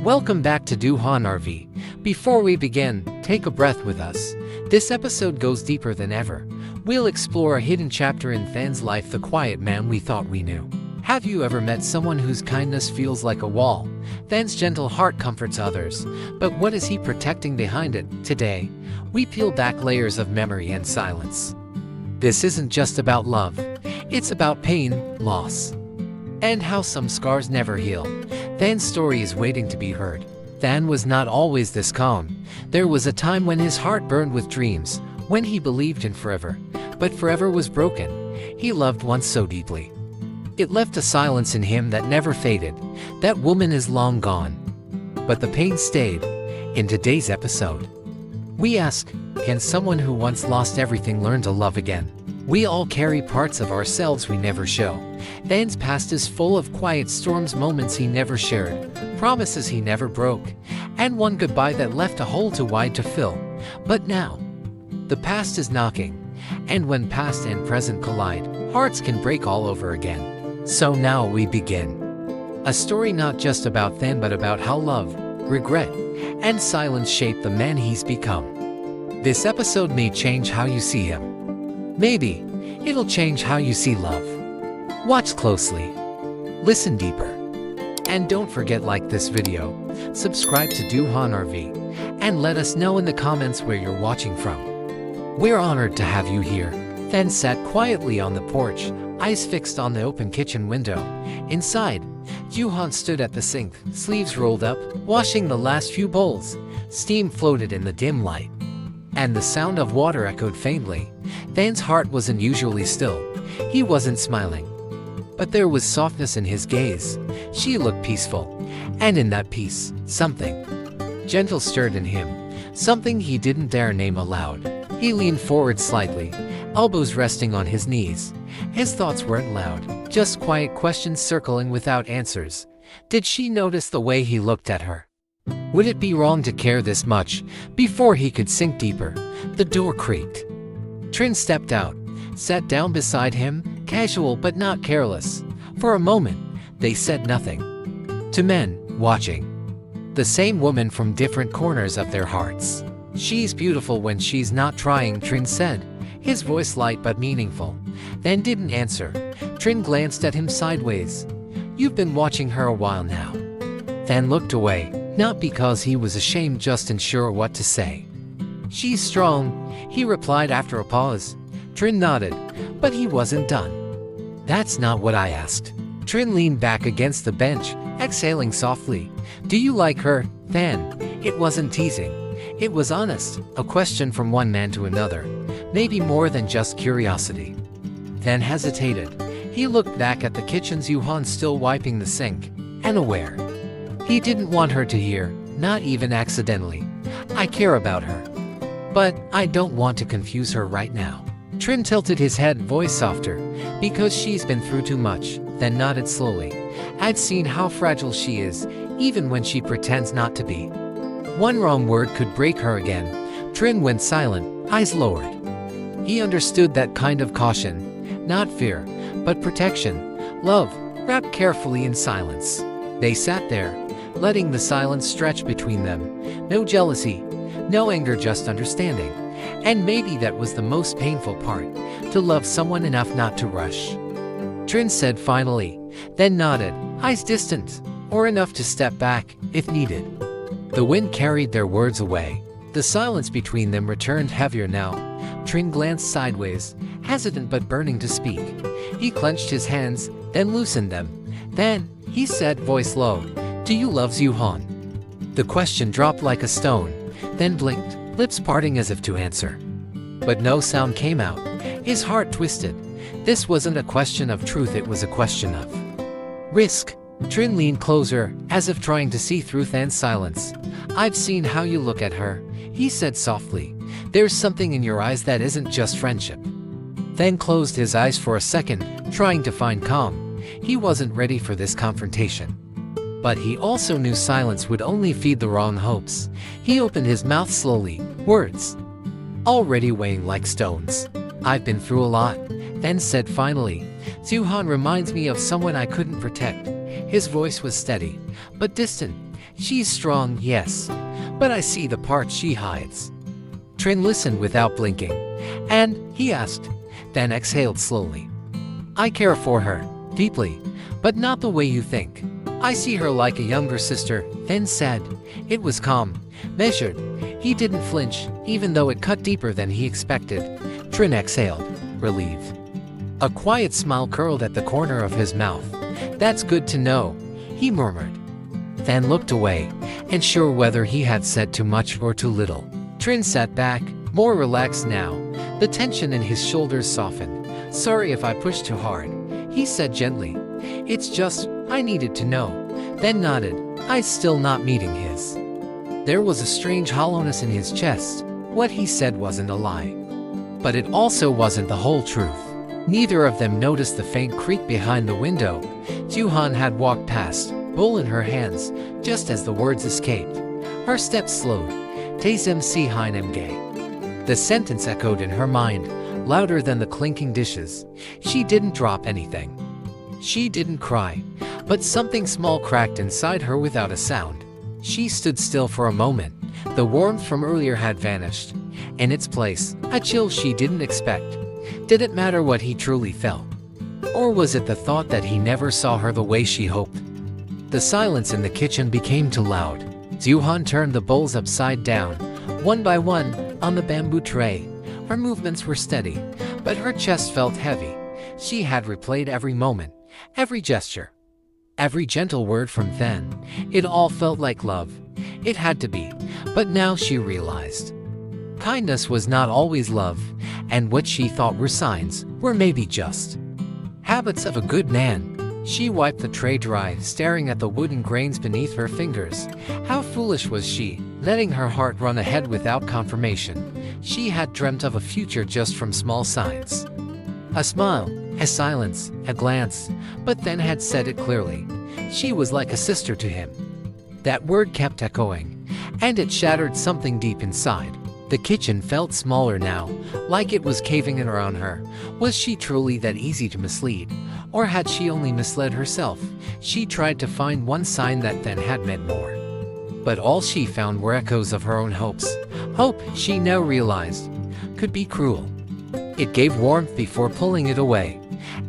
Welcome back to Dieu Han RV. Before we begin, take a breath with us. This episode goes deeper than ever. We'll explore a hidden chapter in Than's life, the quiet man we thought we knew. Have you ever met someone whose kindness feels like a wall? Than's gentle heart comforts others, but what is he protecting behind it? Today, we peel back layers of memory and silence. This isn't just about love. It's about pain, loss, and how some scars never heal. Than's story is waiting to be heard. Than was not always this calm. There was a time when his heart burned with dreams, when he believed in forever, but forever was broken. He loved once so deeply. It left a silence in him that never faded. That woman is long gone, but the pain stayed. In today's episode, we ask, can someone who once lost everything learn to love again? We all carry parts of ourselves we never show. Than's past is full of quiet storms, moments he never shared, promises he never broke, and one goodbye that left a hole too wide to fill. But now, the past is knocking, and when past and present collide, hearts can break all over again. So now we begin. A story not just about Than but about how love, regret, and silence shape the man he's become. This episode may change how you see him. Maybe it'll change how you see love. Watch closely, listen deeper, and don't forget like this video, subscribe to Dieu Han RV, and let us know in the comments where you're watching from. We're honored to have you here. Than sat quietly on the porch, eyes fixed on the open kitchen window. Inside, Dieu Han stood at the sink, sleeves rolled up, washing the last few bowls. Steam floated in the dim light, and the sound of water echoed faintly. Than's heart was unusually still. He wasn't smiling, but there was softness in his gaze. She looked peaceful, and in that peace, something gentle stirred in him, something he didn't dare name aloud. He leaned forward slightly, elbows resting on his knees. His thoughts weren't loud, just quiet questions circling without answers. Did she notice the way he looked at her? Would it be wrong to care this much? Before he could sink deeper, the door creaked. Trin stepped out, sat down beside him, casual but not careless. For a moment, they said nothing. To men watching, the same woman from different corners of their hearts. She's beautiful when she's not trying, Trin said, his voice light but meaningful. Than didn't answer. Trin glanced at him sideways. You've been watching her a while now. Than looked away, not because he was ashamed, just unsure what to say. She's strong, he replied after a pause. Trin nodded, but he wasn't done. That's not what I asked. Trin leaned back against the bench, exhaling softly. Do you like her, Than? It wasn't teasing. It was honest, a question from one man to another, maybe more than just curiosity. Than hesitated. He looked back at the kitchen, Dieu Han still wiping the sink, and aware. He didn't want her to hear, not even accidentally. I care about her, but I don't want to confuse her right now. Trin tilted his head, voice softer. Because she's been through too much. Then nodded slowly. I've seen how fragile she is, even when she pretends not to be. One wrong word could break her again. Trin went silent, eyes lowered. He understood that kind of caution. Not fear, but protection. Love, wrapped carefully in silence. They sat there, letting the silence stretch between them. No jealousy, no anger, just understanding. And maybe that was the most painful part, to love someone enough not to rush. Trin said finally, then nodded, eyes distant, or enough to step back, if needed. The wind carried their words away. The silence between them returned heavier now. Trin glanced sideways, hesitant but burning to speak. He clenched his hands, then loosened them. Then, he said, voice low, do you love Dieu Han? The question dropped like a stone, then blinked, lips parting as if to answer. But no sound came out. His heart twisted. This wasn't a question of truth, it was a question of risk. Trin leaned closer, as if trying to see through Than's silence. I've seen how you look at her, he said softly. There's something in your eyes that isn't just friendship. Than closed his eyes for a second, trying to find calm. He wasn't ready for this confrontation. But he also knew silence would only feed the wrong hopes. He opened his mouth slowly, words already weighing like stones. I've been through a lot, Than said finally. Dieu Han reminds me of someone I couldn't protect. His voice was steady, but distant. She's strong, yes, but I see the parts she hides. Trin listened without blinking, and he asked, then exhaled slowly. I care for her, deeply, but not the way you think. I see her like a younger sister, then said. It was calm, measured. He didn't flinch, even though it cut deeper than he expected. Trin exhaled, relieved. A quiet smile curled at the corner of his mouth. That's good to know, he murmured. Then looked away, unsure whether he had said too much or too little. Trin sat back, more relaxed now. The tension in his shoulders softened. Sorry if I pushed too hard, he said gently. It's just, I needed to know. Then nodded, eyes still not meeting his. There was a strange hollowness in his chest. What he said wasn't a lie. But it also wasn't the whole truth. Neither of them noticed the faint creak behind the window. Dieu Han had walked past, bowl in her hands, just as the words escaped. Her steps slowed. Teasing si hein MG. The sentence echoed in her mind, louder than the clinking dishes. She didn't drop anything. She didn't cry, but something small cracked inside her without a sound. She stood still for a moment. The warmth from earlier had vanished. In its place, a chill she didn't expect. Did it matter what he truly felt? Or was it the thought that he never saw her the way she hoped? The silence in the kitchen became too loud. Dieu Han turned the bowls upside down, one by one, on the bamboo tray. Her movements were steady, but her chest felt heavy. She had replayed every moment, every gesture, every gentle word from then. It all felt like love. It had to be, but now she realized. Kindness was not always love, and what she thought were signs were maybe just habits of a good man. She wiped the tray dry, staring at the wooden grains beneath her fingers. How foolish was she, letting her heart run ahead without confirmation. She had dreamt of a future just from small signs. A smile, a silence, a glance, but then had said it clearly. She was like a sister to him. That word kept echoing, and it shattered something deep inside. The kitchen felt smaller now, like it was caving in around her. Was she truly that easy to mislead? Or had she only misled herself? She tried to find one sign that then had meant more. But all she found were echoes of her own hopes. Hope, she now realized, could be cruel. It gave warmth before pulling it away,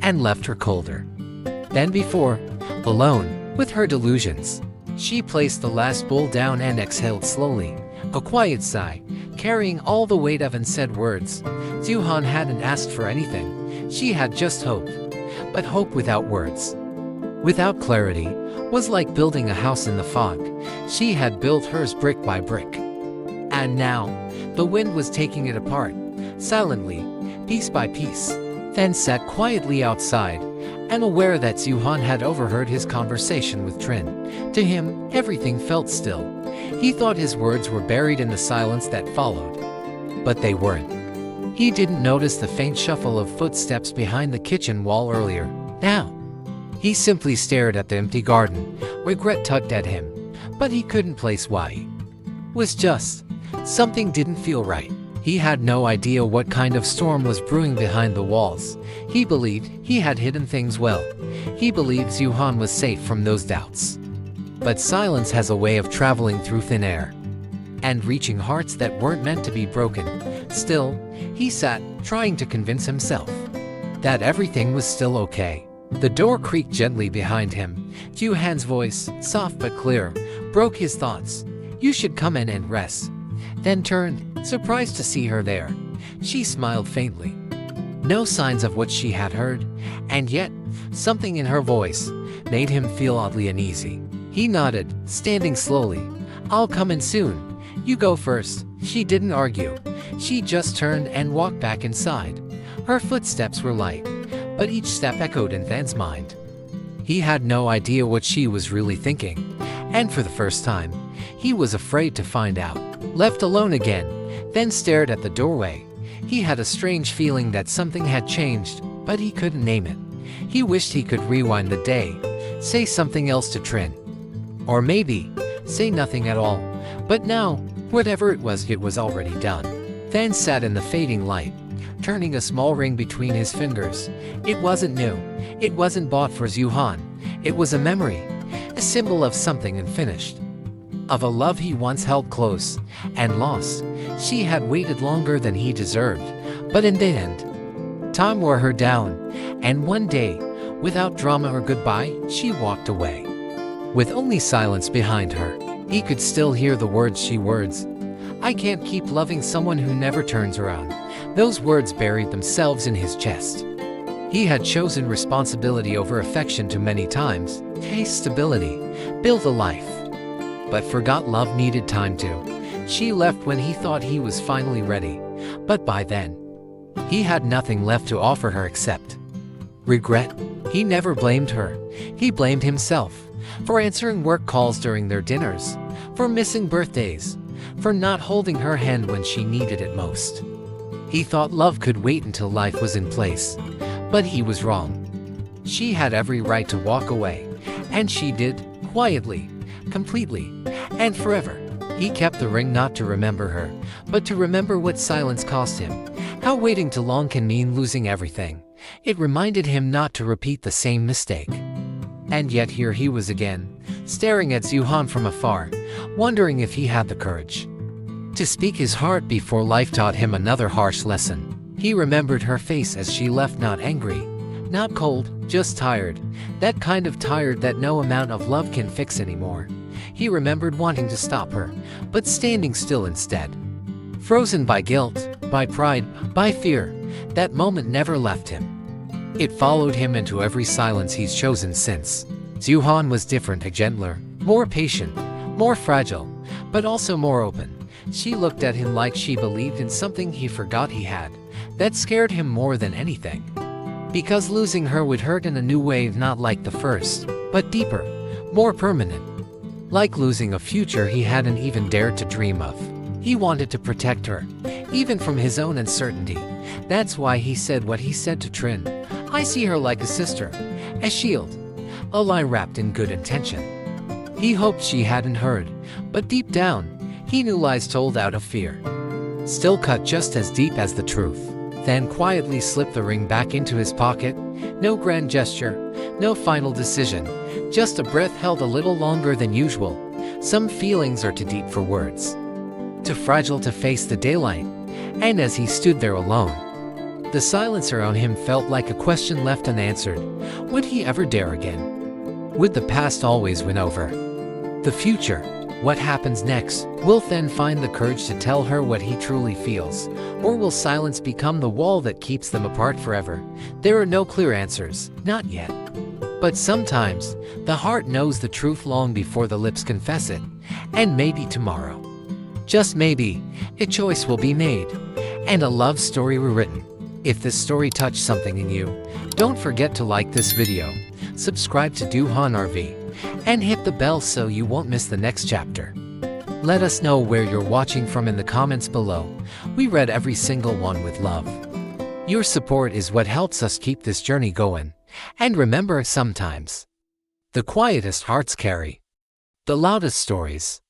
and left her colder than before, alone with her delusions. She placed the last bowl down and exhaled slowly, a quiet sigh, carrying all the weight of unsaid words. Dieu Han hadn't asked for anything. She had just hoped. But hope without words, without clarity, was like building a house in the fog. She had built hers brick by brick. And now, the wind was taking it apart, silently, piece by piece. Then sat quietly outside, and aware that Dieu Han had overheard his conversation with Trin. To him, everything felt still. He thought his words were buried in the silence that followed. But they weren't. He didn't notice the faint shuffle of footsteps behind the kitchen wall earlier. Now, he simply stared at the empty garden. Regret tugged at him, but he couldn't place why. Was just, something didn't feel right. He had no idea what kind of storm was brewing behind the walls. He believed he had hidden things well. He believed Dieu Han was safe from those doubts. But silence has a way of traveling through thin air and reaching hearts that weren't meant to be broken. Still, he sat, trying to convince himself that everything was still okay. The door creaked gently behind him. Dieu Han's voice, soft but clear, broke his thoughts. You should come in and rest. Then turned, surprised to see her there. She smiled faintly. No signs of what she had heard, and yet, something in her voice made him feel oddly uneasy. He nodded, standing slowly. I'll come in soon. You go first. She didn't argue. She just turned and walked back inside. Her footsteps were light, but each step echoed in Than's mind. He had no idea what she was really thinking, and for the first time, he was afraid to find out. Left alone again, then stared at the doorway. He had a strange feeling that something had changed, but he couldn't name it. He wished he could rewind the day, say something else to Trin. Or maybe, say nothing at all. But now, whatever it was already done. Than sat in the fading light, turning a small ring between his fingers. It wasn't new. It wasn't bought for Dieu Han. It was a memory, a symbol of something unfinished. of a love he once held close and lost. She had waited longer than he deserved, but in the end, time wore her down, and one day, without drama or goodbye, she walked away. With only silence behind her, he could still hear the words "I can't keep loving someone who never turns around." Those words buried themselves in his chest. He had chosen responsibility over affection too many times, chased stability, built a life, but forgot love needed time too. She left when he thought he was finally ready, but by then, he had nothing left to offer her except regret. He never blamed her. He blamed himself for answering work calls during their dinners, for missing birthdays, for not holding her hand when she needed it most. He thought love could wait until life was in place, but he was wrong. She had every right to walk away, and she did, quietly, completely, and forever. He kept the ring not to remember her, but to remember what silence cost him, how waiting too long can mean losing everything. It reminded him not to repeat the same mistake. And yet here he was again, staring at Dieu Han from afar, wondering if he had the courage to speak his heart before life taught him another harsh lesson. He remembered her face as she left, not angry, not cold, just tired, that kind of tired that no amount of love can fix anymore. He remembered wanting to stop her, but standing still instead. Frozen by guilt, by pride, by fear, that moment never left him. It followed him into every silence he's chosen since. Dieu Han was different, gentler, more patient, more fragile, but also more open. She looked at him like she believed in something he forgot he had. That scared him more than anything. Because losing her would hurt in a new way, not like the first, but deeper, more permanent. Like losing a future he hadn't even dared to dream of. He wanted to protect her, even from his own uncertainty. That's why he said what he said to Trin. "I see her like a sister, a shield," a lie wrapped in good intention. He hoped she hadn't heard, but deep down, he knew lies told out of fear still cut just as deep as the truth. Then quietly slipped the ring back into his pocket. No grand gesture, no final decision, just a breath held a little longer than usual. Some feelings are too deep for words, too fragile to face the daylight. And as he stood there alone, the silence around him felt like a question left unanswered. Would he ever dare again? Would the past always win over the future? What happens next? Will then find the courage to tell her what he truly feels? Or will silence become the wall that keeps them apart forever? There are no clear answers, not yet. But sometimes, the heart knows the truth long before the lips confess it. And maybe tomorrow, just maybe, a choice will be made, and a love story rewritten. If this story touched something in you, don't forget to like this video, subscribe to Dieu Han RV, and hit the bell so you won't miss the next chapter. Let us know where you're watching from in the comments below. We read every single one with love. Your support is what helps us keep this journey going. And remember, sometimes the quietest hearts carry the loudest stories.